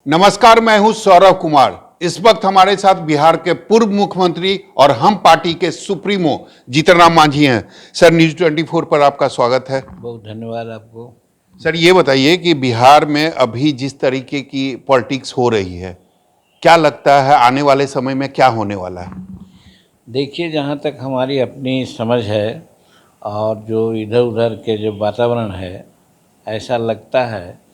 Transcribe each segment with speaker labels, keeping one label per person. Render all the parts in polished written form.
Speaker 1: नमस्कार, मैं हूं सौरव कुमार। इस वक्त हमारे साथ बिहार के पूर्व मुख्यमंत्री और हम पार्टी के सुप्रीमो जीतन राम मांझी हैं। सर, न्यूज 24 पर आपका स्वागत है।
Speaker 2: बहुत धन्यवाद आपको।
Speaker 1: सर, ये बताइए कि बिहार में अभी जिस तरीके की पॉलिटिक्स हो रही है, क्या लगता है आने वाले समय में क्या होने वाला है?
Speaker 2: देखिए, जहाँ तक हमारी अपनी समझ है और जो इधर उधर के जो वातावरण है, ऐसा लगता है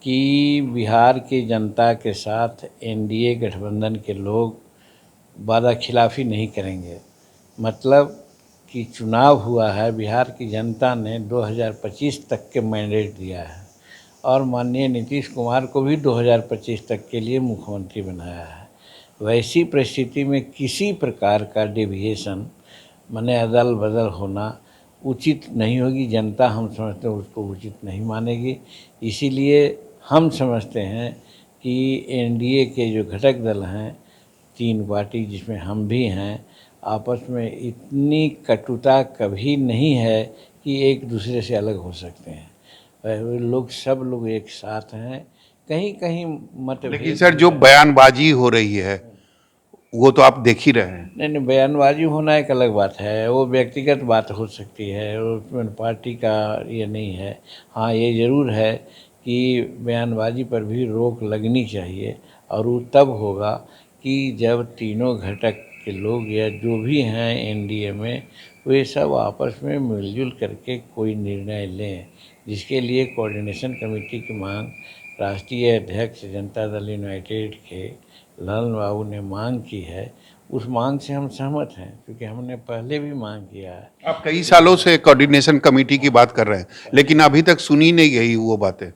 Speaker 2: कि बिहार की जनता के साथ एनडीए गठबंधन के लोग वादा खिलाफ़ी नहीं करेंगे। मतलब कि चुनाव हुआ है, बिहार की जनता ने 2025 तक के मैंडेट दिया है और माननीय नीतीश कुमार को भी 2025 तक के लिए मुख्यमंत्री बनाया है। वैसी परिस्थिति में किसी प्रकार का डेविएशन माने अदल बदल होना उचित नहीं होगी। जनता, हम समझते हैं, उसको उचित नहीं मानेगी। इसीलिए हम समझते हैं कि एनडीए के जो घटक दल हैं, 3 पार्टी जिसमें हम भी हैं, आपस में इतनी कटुता कभी नहीं है कि एक दूसरे से अलग हो सकते हैं। सब लोग एक साथ हैं। कहीं कहीं मतभेद,
Speaker 1: लेकिन सर, जो बयानबाजी हो रही है वो तो आप देख ही रहे हैं।
Speaker 2: नहीं, बयानबाजी होना एक अलग बात है, वो व्यक्तिगत बात हो सकती है, उसमें पार्टी का ये नहीं है। हाँ, ये ज़रूर है कि बयानबाजी पर भी रोक लगनी चाहिए और वो तब होगा कि जब तीनों घटक के लोग या जो भी हैं एनडीए में, वे सब आपस में मिलजुल करके कोई निर्णय लें, जिसके लिए कोऑर्डिनेशन कमेटी की मांग राष्ट्रीय अध्यक्ष जनता दल यूनाइटेड के लाल बाबू ने मांग की है। उस मांग से हम सहमत हैं, क्योंकि हमने पहले भी मांग किया है।
Speaker 1: आप कई सालों से कोऑर्डिनेशन कमेटी की बात कर रहे हैं, लेकिन अभी तक सुनी नहीं गई वो बातें।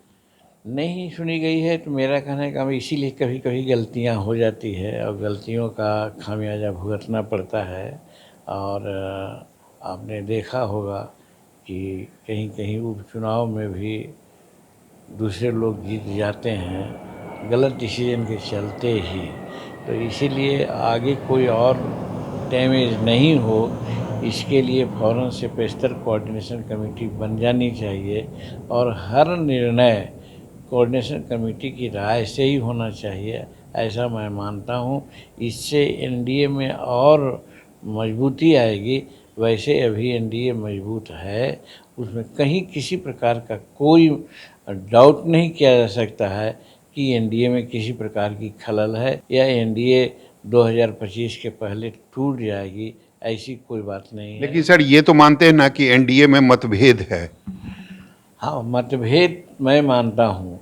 Speaker 2: नहीं सुनी गई है तो मेरा कहना है कि इसीलिए कभी कभी गलतियां हो जाती है और गलतियों का खामियाजा भुगतना पड़ता है। और आपने देखा होगा कि कहीं कहीं उपचुनाव में भी दूसरे लोग जीत जाते हैं गलत डिसीजन के चलते ही। तो इसीलिए आगे कोई और डैमेज नहीं हो, इसके लिए फ़ौरन से पेशतर कोऑर्डिनेशन कमेटी बन जानी चाहिए और हर निर्णय कोऑर्डिनेशन कमेटी की राय से ही होना चाहिए, ऐसा मैं मानता हूँ। इससे एनडीए में और मजबूती आएगी। वैसे अभी एनडीए मजबूत है, उसमें कहीं किसी प्रकार का कोई डाउट नहीं किया जा सकता है कि एनडीए में किसी प्रकार की खलल है या एनडीए 2025 के पहले टूट जाएगी, ऐसी कोई बात नहीं है।
Speaker 1: लेकिन सर, ये तो मानते हैं ना कि एनडीए में मतभेद है।
Speaker 2: हाँ, मतभेद मैं मानता हूँ,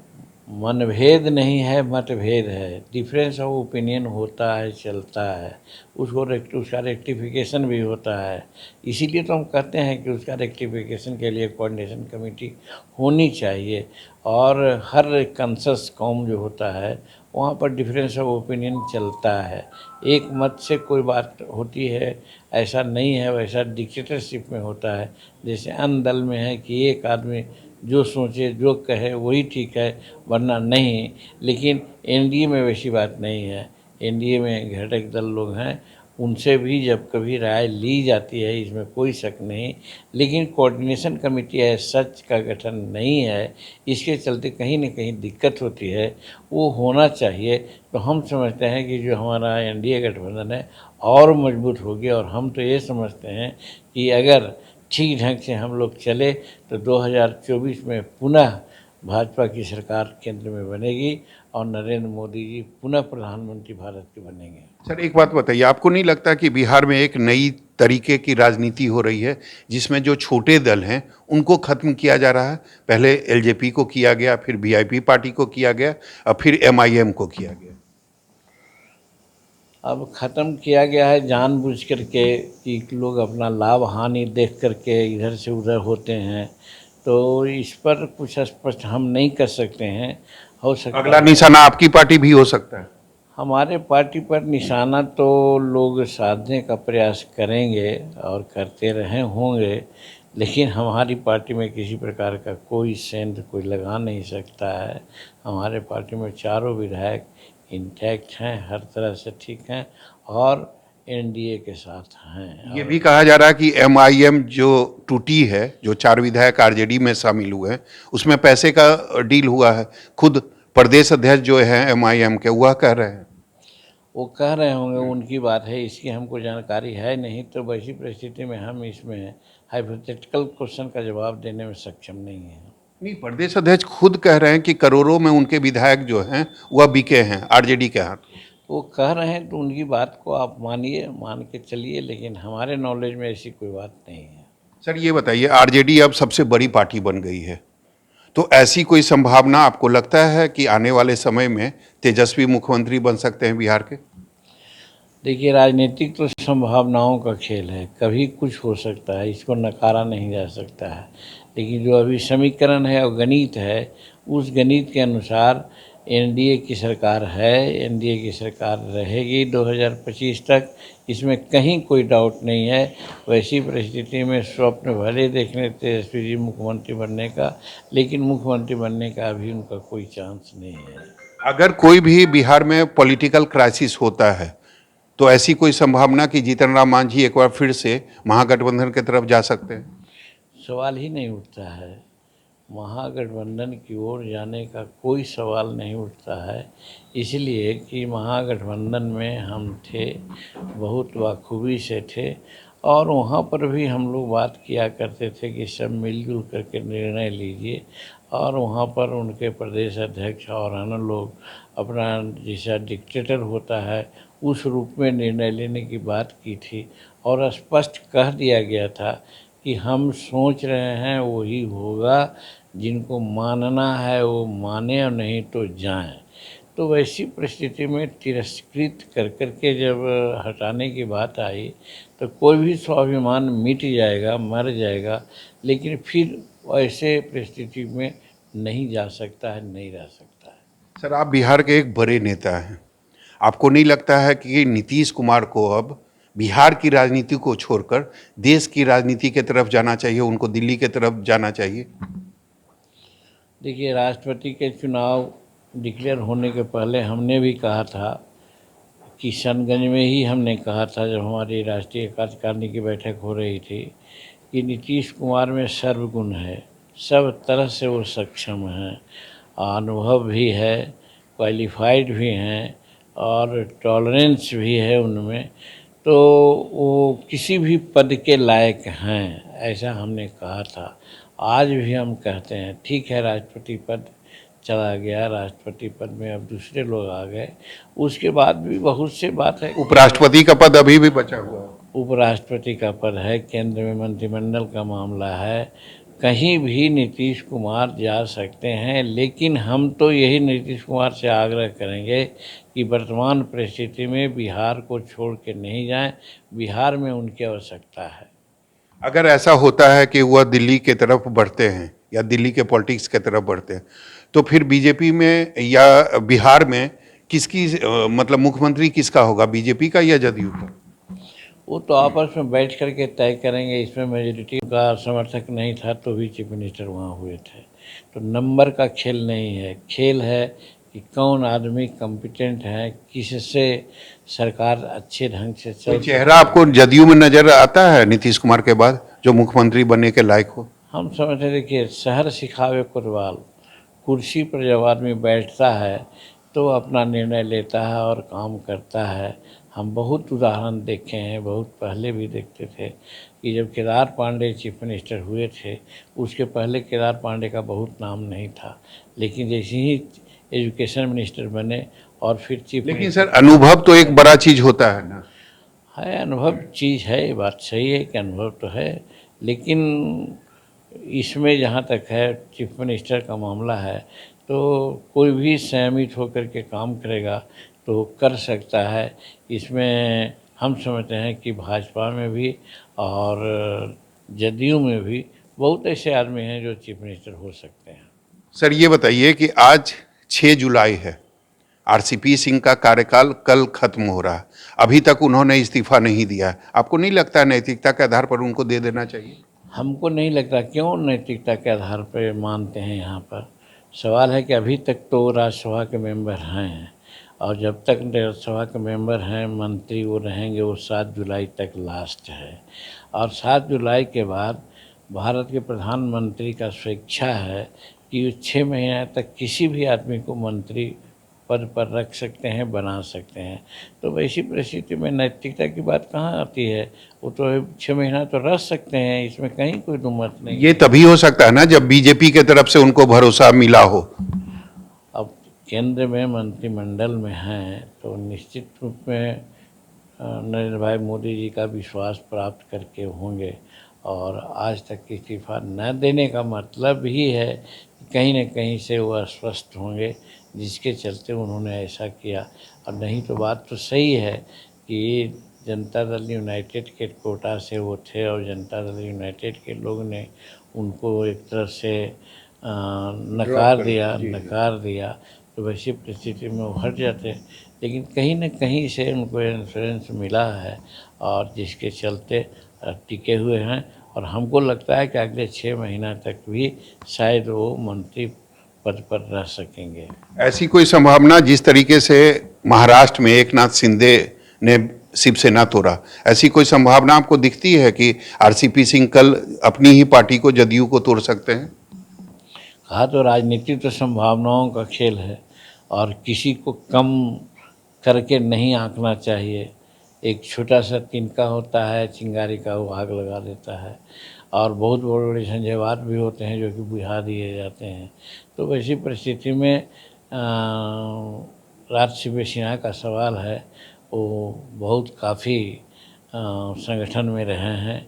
Speaker 2: मनभेद नहीं है, मतभेद है। डिफरेंस ऑफ ओपिनियन होता है, चलता है, उसका रेक्टिफिकेशन भी होता है। इसीलिए तो हम कहते हैं कि उसका रेक्टिफिकेशन के लिए कोऑर्डिनेशन कमेटी होनी चाहिए। और हर कंसस कौम जो होता है, वहाँ पर डिफरेंस ऑफ ओपिनियन चलता है। एक मत से कोई बात होती है, ऐसा नहीं है। वैसा डिक्टेटरशिप में होता है, जैसे अन्य दल में है कि एक आदमी जो सोचे जो कहे वही ठीक है, वरना नहीं। लेकिन एनडीए में वैसी बात नहीं है। एनडीए में घटक दल लोग हैं, उनसे भी जब कभी राय ली जाती है, इसमें कोई शक नहीं। लेकिन कोऑर्डिनेशन कमेटी है, सच का गठन नहीं है, इसके चलते कहीं न कहीं दिक्कत होती है। वो होना चाहिए। तो हम समझते हैं कि जो हमारा एनडीए गठबंधन है और मजबूत होगी। और हम तो ये समझते हैं कि अगर ठीक ढंग से हम लोग चले तो 2024 में पुनः भाजपा की सरकार केंद्र में बनेगी और नरेंद्र मोदी जी पुनः प्रधानमंत्री भारत के बनेंगे।
Speaker 1: सर, एक बात बताइए, आपको नहीं लगता कि बिहार में एक नई तरीके की राजनीति हो रही है, जिसमें जो छोटे दल हैं उनको खत्म किया जा रहा है? पहले एलजेपी को किया गया, फिर वीआईपी पार्टी को किया गया, और फिर एमआईएम को किया गया।
Speaker 2: अब ख़त्म किया गया है जानबूझ करके कि लोग अपना लाभ हानि देख करके इधर से उधर होते हैं। तो इस पर कुछ स्पष्ट हम नहीं कर सकते हैं। हो सकता
Speaker 1: अगला
Speaker 2: है
Speaker 1: निशाना आपकी पार्टी भी हो सकता है।
Speaker 2: हमारे पार्टी पर निशाना तो लोग साधने का प्रयास करेंगे और करते रहे होंगे, लेकिन हमारी पार्टी में किसी प्रकार का कोई सेंध कोई लगा नहीं सकता है। हमारे पार्टी में चारों विधायक इंटैक्ट हैं, हर तरह से ठीक हैं और एनडीए के साथ हैं।
Speaker 1: ये भी कहा जा रहा है कि एमआईएम जो टूटी है, जो 4 विधायक आरजेडी में शामिल हुए हैं, उसमें पैसे का डील हुआ है। खुद प्रदेश अध्यक्ष जो है एमआईएम के, वह कह रहे हैं।
Speaker 2: वो कह रहे होंगे, उनकी बात है, इसकी हमको जानकारी है नहीं। तो वैसी परिस्थिति में हम इसमें हाइपोथेटिकल क्वेश्चन का जवाब देने में सक्षम नहीं है।
Speaker 1: नहीं, प्रदेश अध्यक्ष खुद कह रहे हैं कि करोड़ों में उनके विधायक जो हैं वह बिके हैं आरजेडी के हाथ।
Speaker 2: वो कह रहे हैं तो उनकी बात को आप मानिए, मान के चलिए, लेकिन हमारे नॉलेज में ऐसी कोई बात नहीं है।
Speaker 1: सर ये बताइए, आरजेडी अब सबसे बड़ी पार्टी बन गई है, तो ऐसी कोई संभावना आपको लगता है कि आने वाले समय में तेजस्वी मुख्यमंत्री बन सकते हैं बिहार के?
Speaker 2: देखिए, राजनीतिक तो संभावनाओं का खेल है, कभी कुछ हो सकता है, इसको नकारा नहीं जा सकता है। लेकिन जो अभी समीकरण है और गणित है, उस गणित के अनुसार एनडीए की सरकार है, एनडीए की सरकार रहेगी 2025 तक, इसमें कहीं कोई डाउट नहीं है। वैसी परिस्थिति में स्वप्न भले देखने तेजस्वी जी मुख्यमंत्री बनने का, लेकिन मुख्यमंत्री बनने का अभी उनका कोई चांस नहीं है।
Speaker 1: अगर कोई भी बिहार में पॉलिटिकल क्राइसिस होता है तो ऐसी कोई संभावना कि जीतन राम मांझी एक बार फिर से महागठबंधन की तरफ जा सकते हैं?
Speaker 2: सवाल ही नहीं उठता है, महागठबंधन की ओर जाने का कोई सवाल नहीं उठता है। इसलिए कि महागठबंधन में हम थे, बहुत बखूबी से थे, और वहाँ पर भी हम लोग बात किया करते थे कि सब मिलजुल करके निर्णय लीजिए। और वहाँ पर उनके प्रदेश अध्यक्ष और अन्य लोग अपना जैसा डिक्टेटर होता है उस रूप में निर्णय लेने की बात की थी, और स्पष्ट कह दिया गया था कि हम सोच रहे हैं वही होगा, जिनको मानना है वो माने और नहीं तो जाएं। तो वैसी परिस्थिति में तिरस्कृत कर के जब हटाने की बात आई तो कोई भी स्वाभिमान मिट जाएगा, मर जाएगा, लेकिन फिर ऐसे परिस्थिति में नहीं जा सकता है, नहीं रह सकता है।
Speaker 1: सर, आप बिहार के एक बड़े नेता हैं, आपको नहीं लगता है कि नीतीश कुमार को अब बिहार की राजनीति को छोड़कर देश की राजनीति की तरफ जाना चाहिए, उनको दिल्ली की तरफ जाना चाहिए?
Speaker 2: देखिए, राष्ट्रपति के चुनाव डिक्लेयर होने के पहले हमने भी कहा था, किशनगंज में ही हमने कहा था जब हमारी राष्ट्रीय कार्यकारिणी की बैठक हो रही थी, कि नीतीश कुमार में सर्वगुण है, सब तरह से वो सक्षम हैं, अनुभव भी है, क्वालिफाइड भी हैं, और टॉलरेंस भी है उनमें, तो वो किसी भी पद के लायक हैं, ऐसा हमने कहा था। आज भी हम कहते हैं, ठीक है, राष्ट्रपति पद चला गया, राष्ट्रपति पद में अब दूसरे लोग आ गए, उसके बाद भी बहुत से बात है।
Speaker 1: उपराष्ट्रपति का पद अभी भी बचा हुआ है।
Speaker 2: उपराष्ट्रपति का पद है, केंद्र में मंत्रिमंडल का मामला है, कहीं भी नीतीश कुमार जा सकते हैं। लेकिन हम तो यही नीतीश कुमार से आग्रह करेंगे कि वर्तमान परिस्थिति में बिहार को छोड़ के नहीं जाएं, बिहार में उनकी आवश्यकता है।
Speaker 1: अगर ऐसा होता है कि वह दिल्ली की तरफ बढ़ते हैं या दिल्ली के पॉलिटिक्स की तरफ बढ़ते हैं, तो फिर बीजेपी में या बिहार में किसकी मतलब मुख्यमंत्री किसका होगा, बीजेपी का या जदयू का?
Speaker 2: वो तो आपस में बैठ करके तय करेंगे। इसमें मेजोरिटी का समर्थक नहीं था तो भी चीफ मिनिस्टर वहाँ हुए थे। तो नंबर का खेल नहीं है, खेल है कि कौन आदमी कॉम्पिटेंट है, किससे सरकार अच्छे ढंग से चल।
Speaker 1: चेहरा आपको जदयू में नजर आता है नीतीश कुमार के बाद जो मुख्यमंत्री बनने के लायक हो?
Speaker 2: हम समझते, देखिए, शहर सिखावे कुरवाल, कुर्सी पर जब आदमी बैठता है तो अपना निर्णय लेता है और काम करता है। हम बहुत उदाहरण देखे हैं, बहुत पहले भी देखते थे कि जब केदार पांडे चीफ मिनिस्टर हुए थे, उसके पहले केदार पांडे का बहुत नाम नहीं था, लेकिन जैसे ही एजुकेशन मिनिस्टर बने और फिर चीफ।
Speaker 1: लेकिन सर, अनुभव तो एक बड़ा चीज होता है ना।
Speaker 2: है, अनुभव चीज़ है, ये बात सही है कि अनुभव तो है, लेकिन इसमें जहाँ तक है चीफ मिनिस्टर का मामला है तो कोई भी संयमित होकर के काम करेगा तो कर सकता है। इसमें हम समझते हैं कि भाजपा में भी और जदयू में भी बहुत ऐसे आदमी हैं जो चीफ मिनिस्टर हो सकते हैं।
Speaker 1: सर ये बताइए कि आज 6 जुलाई है, आरसीपी सिंह का कार्यकाल कल खत्म हो रहा है, अभी तक उन्होंने इस्तीफा नहीं दिया है, आपको नहीं लगता नैतिकता के आधार पर उनको दे देना चाहिए?
Speaker 2: हमको नहीं लगता। क्यों नैतिकता के आधार पर मानते हैं? यहाँ पर सवाल है कि अभी तक तो राज्यसभा के मेंबर हैं, और जब तक राज्यसभा के मेंबर हैं, मंत्री वो रहेंगे, वो 7 जुलाई तक लास्ट है। और 7 जुलाई के बाद भारत के प्रधानमंत्री का स्वेच्छा है कि 6 महीने तक किसी भी आदमी को मंत्री पद पर रख सकते हैं, बना सकते हैं। तो वैसी परिस्थिति में नैतिकता की बात कहाँ आती है? वो तो 6 महीना तो रह सकते हैं, इसमें कहीं कोई दुमत नहीं।
Speaker 1: ये तभी हो सकता है ना जब बीजेपी के तरफ से उनको भरोसा मिला हो।
Speaker 2: अब केंद्र में मंत्रिमंडल में हैं तो निश्चित रूप में नरेंद्र भाई मोदी जी का विश्वास प्राप्त करके होंगे। और आज तक इस्तीफा न देने का मतलब ही है कि कहीं न कहीं से वो अस्वस्थ होंगे, जिसके चलते उन्होंने ऐसा किया। और नहीं तो बात तो सही है कि जनता दल यूनाइटेड के कोटा से वो थे और जनता दल यूनाइटेड के लोग ने उनको एक तरह से नकार दिया। तो वैसी परिस्थिति में वो हट जाते, लेकिन कहीं न कहीं से उनको इन्फ्लुएंस मिला है और जिसके चलते टिके हुए हैं। और हमको लगता है कि अगले 6 महीना तक भी शायद वो मंत्री पद पर रह सकेंगे।
Speaker 1: ऐसी कोई संभावना जिस तरीके से महाराष्ट्र में एकनाथ शिंदे ने शिवसेना तोड़ा, ऐसी कोई संभावना आपको दिखती है कि आरसीपी सिंह कल अपनी ही पार्टी को, जदयू को तोड़ सकते हैं?
Speaker 2: कहा तो राजनीति तो संभावनाओं का खेल है और किसी को कम करके नहीं आंकना चाहिए। एक छोटा सा तिनका होता है चिंगारी का, वो आग लगा देता है। और बहुत बड़े बड़े झंझावात भी होते हैं जो कि बुझा दिए जाते हैं। तो वैसी परिस्थिति में राज शिवसेना का सवाल है, वो बहुत काफ़ी संगठन में रहे हैं,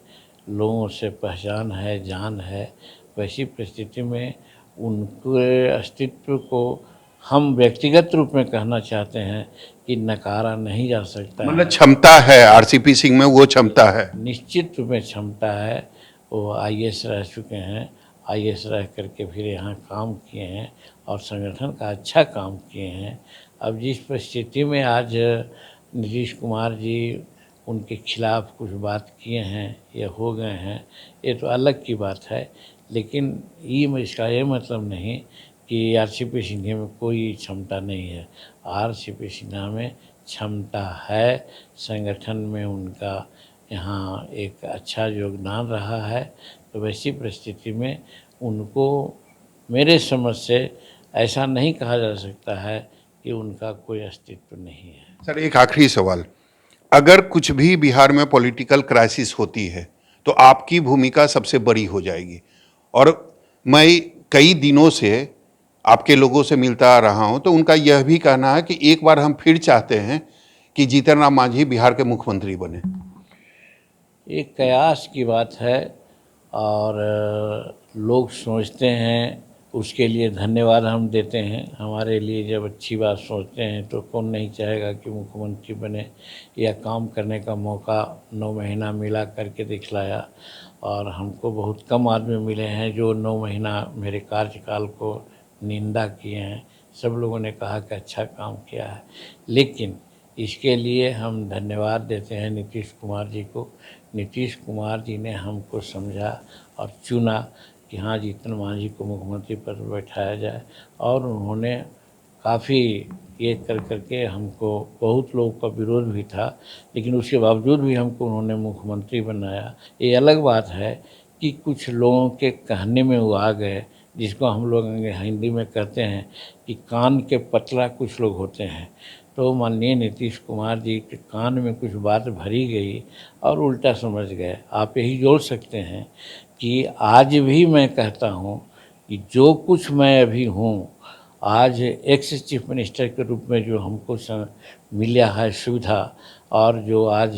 Speaker 2: लोगों से पहचान है, जान है। वैसी परिस्थिति में उनके अस्तित्व को हम व्यक्तिगत रूप में कहना चाहते हैं कि नकारा नहीं जा सकता है।
Speaker 1: मतलब क्षमता है आरसीपी सिंह में, वो क्षमता है,
Speaker 2: निश्चित रूप में क्षमता है। वो आईएएस रह चुके हैं, आईएएस रह करके फिर यहाँ काम किए हैं और संगठन का अच्छा काम किए हैं। अब जिस परिस्थिति में आज नीतीश कुमार जी उनके खिलाफ कुछ बात किए हैं या हो गए हैं, ये तो अलग की बात है। लेकिन इसका ये मतलब नहीं कि आरसीपी सिन्हा में कोई क्षमता नहीं है। आरसीपी सिन्हा में क्षमता है, संगठन में उनका यहाँ एक अच्छा योगदान रहा है। तो वैसी परिस्थिति में उनको मेरे समझ से ऐसा नहीं कहा जा सकता है कि उनका कोई अस्तित्व नहीं है।
Speaker 1: सर एक आखिरी सवाल, अगर कुछ भी बिहार में पॉलिटिकल क्राइसिस होती है तो आपकी भूमिका सबसे बड़ी हो जाएगी। और मैं कई दिनों से आपके लोगों से मिलता आ रहा हूं तो उनका यह भी कहना है कि एक बार हम फिर चाहते हैं कि जीतन राम मांझी बिहार के मुख्यमंत्री बने।
Speaker 2: एक कयास की बात है और लोग सोचते हैं, उसके लिए धन्यवाद हम देते हैं। हमारे लिए जब अच्छी बात सोचते हैं तो कौन नहीं चाहेगा कि मुख्यमंत्री बने। या काम करने का मौका 9 महीना मिला करके दिखलाया। और हमको बहुत कम आदमी मिले हैं जो 9 महीना मेरे कार्यकाल को निंदा किए हैं। सब लोगों ने कहा कि अच्छा काम किया है। लेकिन इसके लिए हम धन्यवाद देते हैं नीतीश कुमार जी को। नीतीश कुमार जी ने हमको समझा और चुना कि हाँ, जीतन मांझी को मुख्यमंत्री पद पर बैठाया जाए। और उन्होंने काफ़ी ये करके हमको, बहुत लोगों का विरोध भी था लेकिन उसके बावजूद भी हमको उन्होंने मुख्यमंत्री बनाया। ये अलग बात है कि कुछ लोगों के कहने में वो आ गए, जिसको हम लोग हिंदी में कहते हैं कि कान के पतला कुछ लोग होते हैं। तो माननीय नीतीश कुमार जी के कान में कुछ बात भरी गई और उल्टा समझ गए। आप यही जोड़ सकते हैं कि आज भी मैं कहता हूँ कि जो कुछ मैं अभी हूँ, आज एक्स चीफ मिनिस्टर के रूप में जो हमको मिला है सुविधा, और जो आज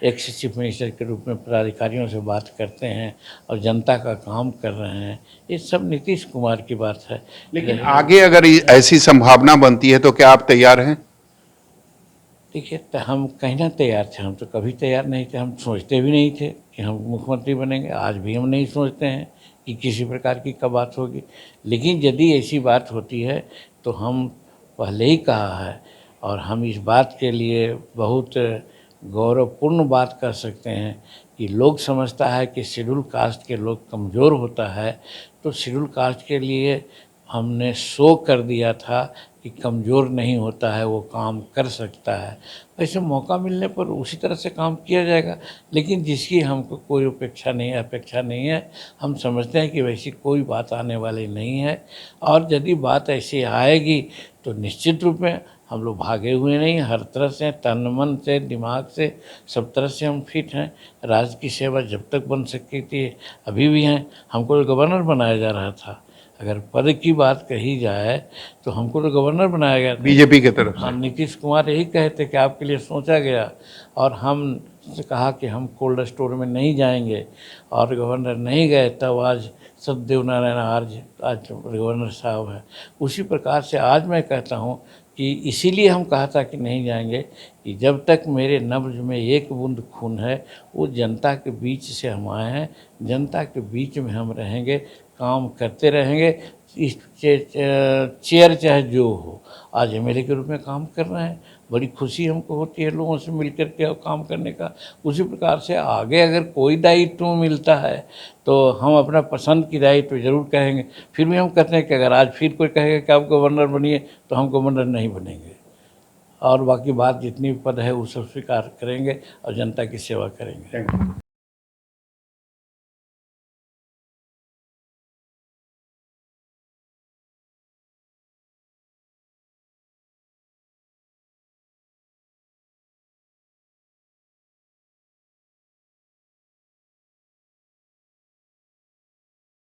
Speaker 2: एक्स चीफ मिनिस्टर के रूप में पदाधिकारियों से बात करते हैं और जनता का काम कर रहे हैं, ये सब नीतीश कुमार की बात है।
Speaker 1: लेकिन आगे अगर ऐसी संभावना बनती है तो क्या आप तैयार हैं?
Speaker 2: देखिए, तो हम कहना तैयार थे, हम तो कभी तैयार नहीं थे। हम सोचते भी नहीं थे कि हम मुख्यमंत्री बनेंगे। आज भी हम नहीं सोचते हैं कि किसी प्रकार की कब बात होगी। लेकिन यदि ऐसी बात होती है तो हम पहले ही कहा है और हम इस बात के लिए बहुत गौरवपूर्ण बात कर सकते हैं कि लोग समझता है कि शेड्यूल कास्ट के लोग कमज़ोर होता है। तो शेड्यूल कास्ट के लिए हमने शो कर दिया था कि कमज़ोर नहीं होता है, वो काम कर सकता है। वैसे मौका मिलने पर उसी तरह से काम किया जाएगा, लेकिन जिसकी हमको कोई अपेक्षा नहीं है, हम समझते हैं कि वैसी कोई बात आने वाली नहीं है। और यदि बात ऐसी आएगी तो निश्चित रूप में हम लोग भागे हुए नहीं, हर तरह से तन मन से दिमाग से सब तरह से हम फिट हैं। राज्य की सेवा जब तक बन सकती थी अभी भी हैं। हमको गवर्नर बनाया जा रहा था, अगर पद की बात कही जाए तो हमको तो गवर्नर बनाया गया था
Speaker 1: बीजेपी की तरफ
Speaker 2: हाँ,
Speaker 1: से।
Speaker 2: नीतीश कुमार यही कहते कि आपके लिए सोचा गया, और हम से कहा कि हम कोल्ड स्टोर में नहीं जाएंगे, और गवर्नर नहीं गए, तब आज सत्यदेव नारायण आज गवर्नर साहब हैं। उसी प्रकार से आज मैं कहता हूँ कि इसीलिए हम कहा था कि नहीं जाएंगे, कि जब तक मेरे नब्ज में एक बूंद खून है, वो जनता के बीच से हम आए हैं, जनता के बीच में हम रहेंगे, काम करते रहेंगे। इस चेयर चाहे जो हो, आज एमएलए के रूप में काम कर रहे हैं, बड़ी खुशी हमको होती है लोगों से मिलकर के काम करने का। उसी प्रकार से आगे अगर कोई दायित्व मिलता है तो हम अपना पसंद की दायित्व जरूर कहेंगे। फिर भी हम कहते हैं कि अगर आज फिर कोई कहेगा कि आप गवर्नर बनिए, तो हम गवर्नर नहीं बनेंगे, और बाकी बात जितनी पद है वो सब स्वीकार करेंगे और जनता की सेवा करेंगे।
Speaker 1: Thank you.